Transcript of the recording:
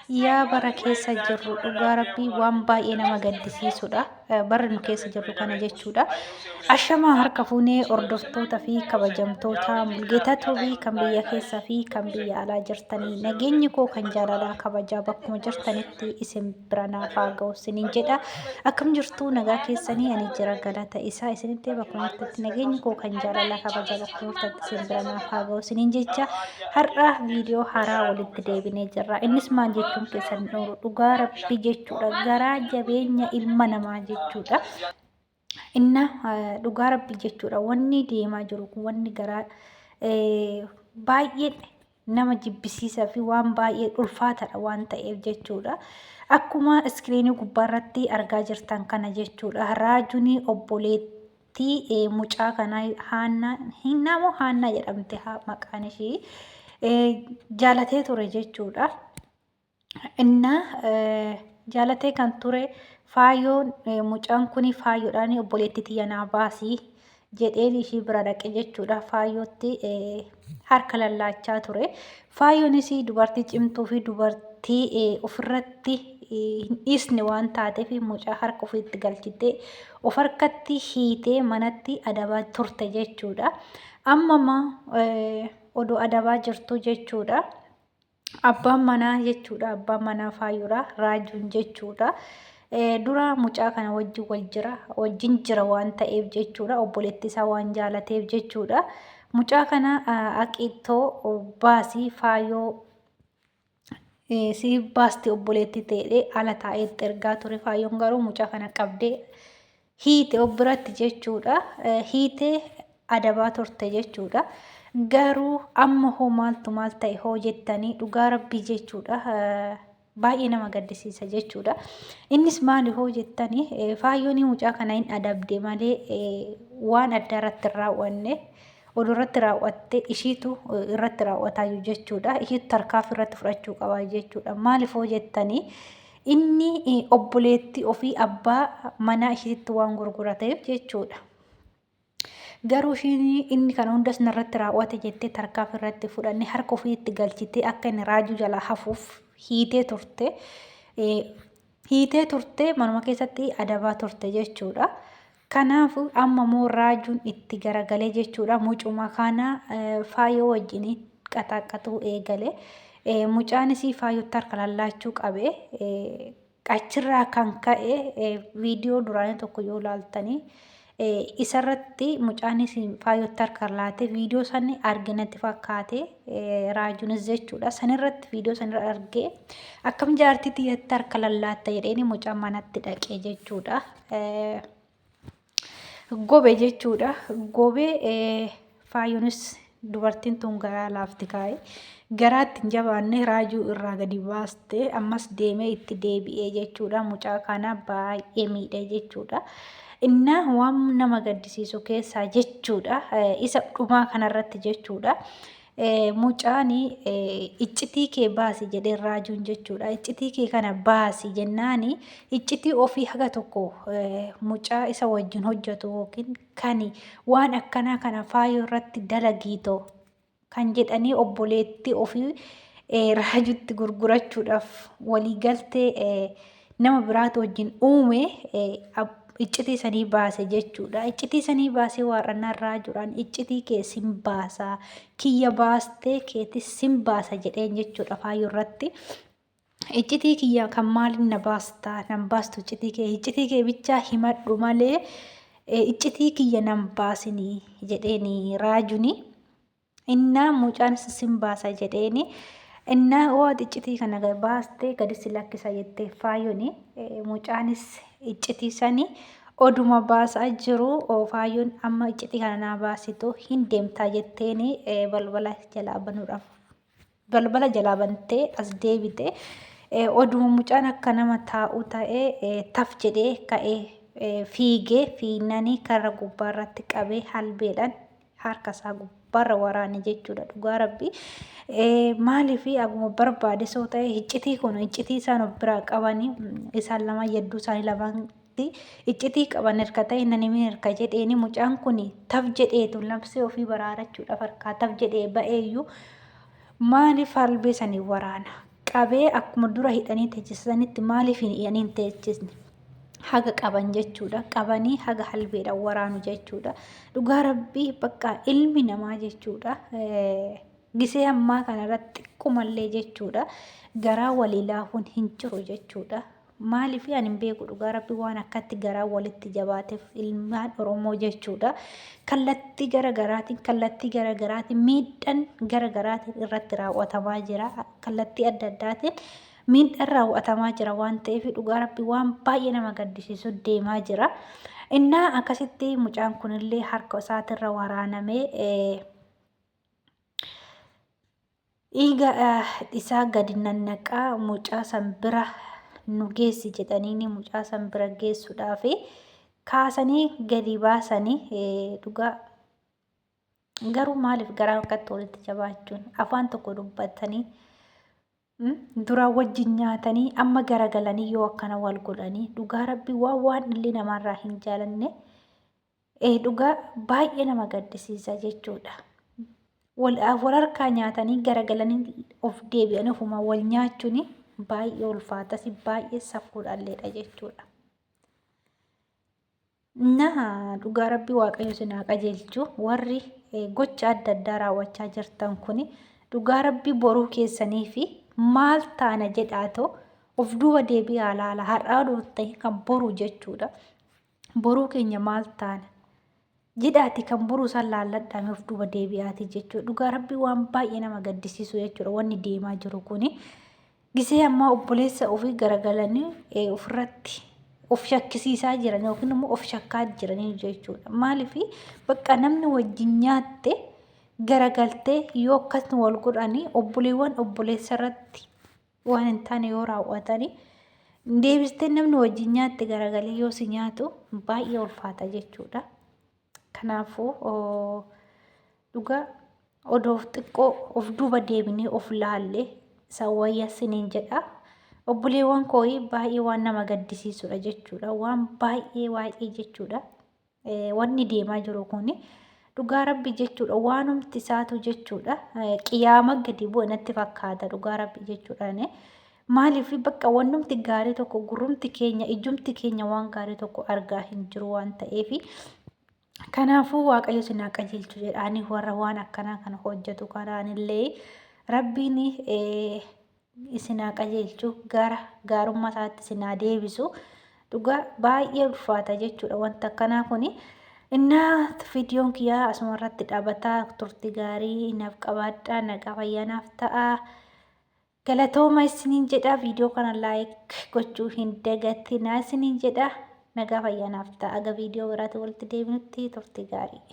Yaa bara keessa jirru dhugaa rabbii waan baay'ee nama gaddisiisudha. Bara nu keessa jirru kana jechuudha. Ashamaa harka fuunee hordoftoota fi kabajamtoota Mulgeetaa Toobii kan biyya keessaa fi kan biyya alaa jirtanii nageenyi koo kan jaalalaa kabajaa bakkuma jirtanitti isin bira naaf haa ga'u isiniin jedha. Akkam jirtu nagaa keessanii ani jira galata isaa isinitti bakkuma jirtanitti nageenyi koo kan jaalalaa kabajaa bakkuma jirtanitti isin bira naaf haa ga'u isiniin jecha har'a viidiyoo haaraa walitti deebinee jirra. Innis maal jechuun keessan dhugaa rabbii jechuudha. Garaa jabeenya ilma namaa jechuudha. Inna dhugaa rabbii jechuudha. Wanni deemaa jiru kun wanni garaa baay'ee nama jibbisiisaa fi waan baay'ee ulfaataadha waan ta'eef jechuudha. Akkuma iskiriinii gubbaarratti argaa jirtan kana jechuudha. Raajuun obboleettii mucaa kanaa Haannaa jedhamte maqaan ishii jaalatee ture jechuudha. Inna jaalatee kan ture faayyoon mucaan kun faayyoodhaan obboleettii tiyya naa baasii jedheen ishii bira dhaqe jechuudha. Faayyootti harka lallaachaa ture. Faayyoonis dubartii cimtuu fi dubartii ofirratti hin dhiisne waan taateef mucaa harka ofiitti galchitee of harkatti hiitee manatti adabaa turte jechuudha. Amma odoo adabaa jirtu jechuudha. Abbaan manaa jechuudha. Abbaan manaa faayyoodha. Raajuun jechuudha. Dura mucaa kana wajjin jira waan ta'eef jechuudha. Obboleettii isaa waan jaalateef jechuudha. Mucaa kana aqiittoo baasii faayyoo si baasti obboleettii ta'ee ala taa'eetti ergaa ture. Faayyoon garuu mucaa kana qabdee hiite of biratti jechuudha. Hiitee adabaa turte jechuudha. Garuu amma hoo maaltu maal ta'e hoo jettanii dhugaa rabbii jechuudha. Baay'ee nama gaddisiisa jechuudha. Innis maali hoo jettanii faayyoon mucaa kana hin adabde malee waan adda irratti hin raawwanne oduu irratti raawwatte ishiitu irratti raawwataa jechuudha. Ishiitu tarkaanfii irratti fudhachuu qaba jechuudha. Maaliif hoo jettanii inni obboleettii ofii abbaa manaa ishiitti waan gurgurateef jechuudha. Garuu inni kana hundas narratti raawwate jettee tarkaanfii irratti fudhanne harka ofiitti galchitee akka inni raajuu jala hafuuf hiitee turte. Hiitee turte manuma keessatti adabaa turte jechuudha. Kanaaf amma moo raajuun itti garagalee jechuudha. Mucuma kana faayyoo wajjin qaxaqatuu eegale. Mucaanis faayyootti harka lallaachuu qabe. Achirraa kan ka'e viidiyoo duraanii tokko yoo ilaaltanii isarratti mucaanis faayyootti harka laate viidiyoo sanni arginatti fakkaate raajuunis jechuudha. Sanirratti viidiyoo sanirra argee akkam jaartii tiyyatti harka lallaatta jedheeni mucaan manatti dhaqee jechuudha. Gobe jechuudha. Gobe faayyoonis dubartiin tun garaa laafti kaa'e. Garaatti hin jabaanne raajuu irraa gadi baaste ammas deemee itti deebi'ee jechuudha. Mucaa kana baay'ee miidhee jechuudha. Inna waan nama gaddisiisu keessaa jechuudha. Isa dhumaa kanarratti jechuudha. Mucaan iccitii kee baasi jedhee raajuun jechuudha. Iccitii kee kana baasi jennaani iccitii ofii haga tokko mucaa isa wajjin hojjetu yookiin kan waan akkanaa kana faayyoo irratti dalagiitoo kan jedhanii obboleettii ofii raajuutti gurgurachuudhaaf waliigaltee nama biraatu wajjin uume iccitii sanii baase jechuudha. Iccitii sanii baasee waarrannaa raajuudhaan iccitii kee sin baasa kiyya baastee keetis sin baasa jedheen jechuudha faayyoo irratti. Iccitii kiyya kan maaliin na baasta nan baastu iccitii kee bichaa himadhu malee iccitii kiyya nan baasinii jedheeni raajuuni. Inna mucaan sin baasa jedheeni. Inna waan iccitii kana baastee gadi si lakkisa jettee faayyooni. Mucaanis iccitii sanii oduma baasaa jiru faayyoon amma iccitii kana naa baasitu hin deemtaa jetteeni balbala jalaa bantee as deebite. Oduma mucaan akka nama taa'u ta'ee taf jedhee ka'ee fiigee fiinnanii karra gubbaarratti qabee halbeedhaan harkasaa gubbaarra waraane jechuudha. Dhugaa rabbii maaliif aguma barbaade soo ta'e iccitii kun iccitii isaan of biraa qabanii isaan lama yedduu isaanii lamaatti iccitii qaban erga ta'e nanimin erga jedheeni mucaan kun taf jedheetu labsee ofii baraarachuudhaaf harkaa taf jedhee ba'eeyyuu maaliif halbee sanii waraana qabee akkuma dura hidhanii teessisanitti maaliif hin teessisne haga qaban jechuudha. Qabanii haga halbeedhaan waraanu jechuudha. Dhugaa rabbii bakka ilmi namaa jechuudha. Gisee ammaa kanarratti xiqqoomallee jechuudha. Garaa walii laafuun hin jiru jechuudha. Maaliif ani hin beeku dhugaa rabbii waan akkatti garaa walitti jabaateef ilmaan Oromoo jechuudha. Kallattii garagaraatiin miidhaan garagaraatiin irratti raawwatamaa jira. Kallattii adda addaatiin miidhaan raawwatamaa jira waan ta'eef dhugaa rabbii waan baay'ee nama gaddisiisu deemaa jira. Innaa akkasitti mucaan kunillee harka isaatirra waraanamee dhiiga isaa gadi nannaqaa mucaa san bira nu geessi jedhanii mucaa san bira geessuudhaaf kaasanii gadi baasanii dhugaa garuu maaliif garaa akkatti walitti jabaachuun afaan tokko dubbatanii dura wajjin nyaatanii amma garagalanii yoo akkana wal godhanii dhugaa rabbii waan illee namarraa hin jaalanne dhugaa baay'ee nama gaddisiisa jechuudha. Wal harkaa nyaatanii garagalanii of deebi'anii ofuma wal nyaachuun baay'ee ulfaatas baay'ee safuudhaalleedha jechuudha. Dhugaa rabbii waaqayyo sinaa qajeelchu warri gocha adda addaa raawwachaa jirtan kun dhugaa rabbii boruu keessanii fi maal taana jedhaatoo of duuba deebi'aa laala har'aa ta'e kan boruu jechuudha. Boruu keenya maal taana jedhaati kan boruu san laalladhaame of duuba deebi'aati jechuudha. Dhugaa rabbii waan baay'ee nama gaddisiisu jechuudha wanni deemaa jiru kuni. Gisee ammaa obboleessa ofii garagalanii ofirratti of shakkisiisaa jiran yookiin immoo of shakkaa jiranii jechuudha. Maaliif bakka namni wajjin nyaatte garagaltee yoo akkasni wal godhanii obboleewwan obboleessa irratti waan hin taane yoo raawwatanii deebistee namni wajjin nyaatte garagalee yoo si nyaatu baay'ee ulfaata jechuudha. Kanaafuu dhugaa odoof xiqqoo of duuba deebinee of laallee sawwayya siniin jedha. Obboleewwan koo baay'ee waan nama gaddisiisudha jechuudha. Waan baay'ee jechuudha. Wanni deemaa jiru kun dhugaa rabbii jechuudha. Waanumti isaatu jechuudha. Qiyaama gadi bu'e natti fakkaata dhugaa rabbii jechuudha. Maaliif bakka wannumti gaarii tokko gurrumti keenya ijumti keenya waan gaarii tokko argaa hin jiru waan ta'eef kanaafuu waaqayyo sinaa qajeelchu jedhaanii warra waan akkanaa kana hojjetu kanaanillee rabbiin isinaa qajeelchu gara gaarummaa isaatti isinaa deebisu dhugaa baay'ee ulfaata jechuudha wanta akkanaa kuni. Innaa viidiyoon kiyyaa asumarratti dhaabataa turtii gaarii naaf qabaadhaa nagaa fayyaanaaf ta'a. Galatooma isiniin jedha viidiyoo kana laayik gochuu hin dagatinaa isiniin jedha nagaa fayyaanaaf ta'a. Aga viidiyoo biraatti walitti deebinutti turtii gaarii.